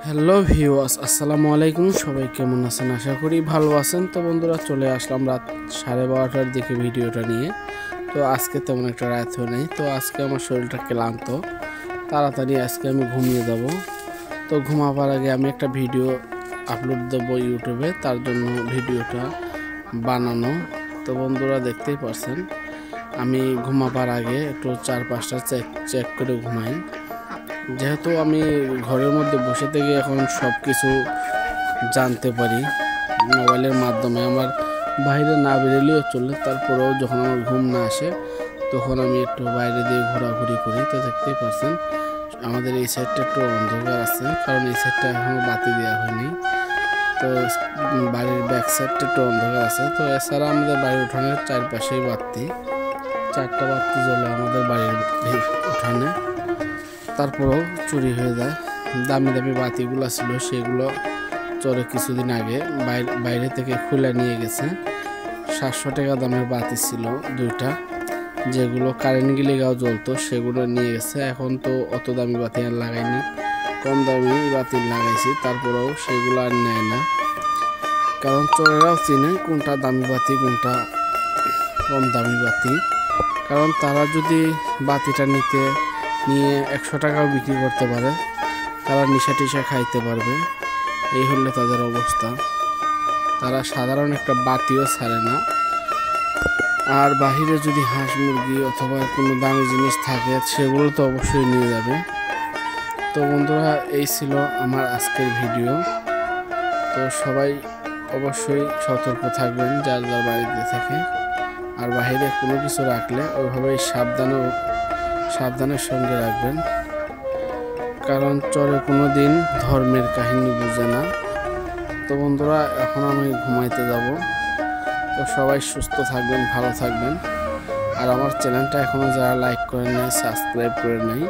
Hello viewers, আসসালামু আলাইকুম। সবাই কেমন আছেন? আশা করি ভালো আছেন। তো বন্ধুরা, চলে আসলাম রাত 12:30টার দিকে ভিডিওটা নিয়ে। তো আজকে তেমন একটা রাতও নেই, তো আজকে আমার শরীরটা ক্লান্ত, তাড়াতাড়ি আজকে আমি ঘুমিয়ে যাব। তো ঘুমাবার আগে আমি একটা ভিডিও আপলোড দেবো ইউটিউবে, তার জন্য ভিডিওটা বানানো। তো বন্ধুরা, দেখতেই পারছেন আমি ঘুমাবার আগে একটু 4-5টা চেক করে ঘুমাই। যেহেতু আমি ঘরের মধ্যে বসে থেকে এখন সব কিছু জানতে পারি মোবাইলের মাধ্যমে, আমার বাইরে না বেরোলেও চলে। তারপরেও যখন আমার ঘুম না আসে তখন আমি একটু বাইরে দিয়ে ঘোরাঘুরি করি। তো দেখতেই পাচ্ছেন আমাদের এই সাইডটা একটু অন্ধকার আছে, কারণ এই সাইডটা এখনও বাতি দেওয়া হয়নি। তো বাড়ির ব্যাক সাইডটা একটু অন্ধকার আছে। তো এছাড়া আমাদের বাড়ির উঠানের চারপাশেই বাতি, 4টা বাতি জ্বলে আমাদের বাড়ির উঠানে। তারপরেও চুরি হয়ে যায়। দামি দামি বাতিগুলো ছিল সেগুলো চোরে কিছুদিন আগে বাইরে থেকে খুলে নিয়ে গেছে। 700 টাকা দামের বাতি ছিল 2টা, যেগুলো কারেন্ট গেলে গাও জ্বলতো, সেগুলো নিয়ে গেছে। এখন তো অত দামি বাতি আর লাগাইনি, কম দামি বাতি লাগাইছি, তারপরেও সেগুলো আর নেয় না। কারণ চোরেরাও চিনে কোনটা দামি বাতি কোনটা কম দামি বাতি। কারণ তারা যদি বাতিটা নিয়ে 100 টাকাও বিক্রি করতে পারে, তারা নিশা টিশা খাইতে পারবে। এই হলে তাদের অবস্থা। তারা সাধারণ একটা বাতিও ছাড়ে না। আর বাহিরে যদি হাঁস মুরগি অথবা কোনো দামি জিনিস থাকে সেগুলো তো অবশ্যই নিয়ে যাবে। তো বন্ধুরা, এই ছিল আমার আজকের ভিডিও। তো সবাই অবশ্যই সতর্ক থাকবেন যার যার বাড়িতে থেকে। আর বাহিরে কোনো কিছু রাখলে ওইভাবেই সাবধানের সঙ্গে রাখবেন, কারণ চোরে কোনো দিন ধর্মের কাহিনী বুঝে না। তো বন্ধুরা, এখন আমি ঘুমাইতে যাব। তো সবাই সুস্থ থাকবেন, ভালো থাকবেন। আর আমার চ্যানেলটা এখনও যারা লাইক করেন নাই, সাবস্ক্রাইব করে নাই,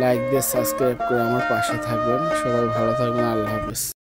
লাইক দিয়ে সাবস্ক্রাইব করে আমার পাশে থাকবেন। সবাই ভালো থাকবেন। আল্লাহ হাফেজ।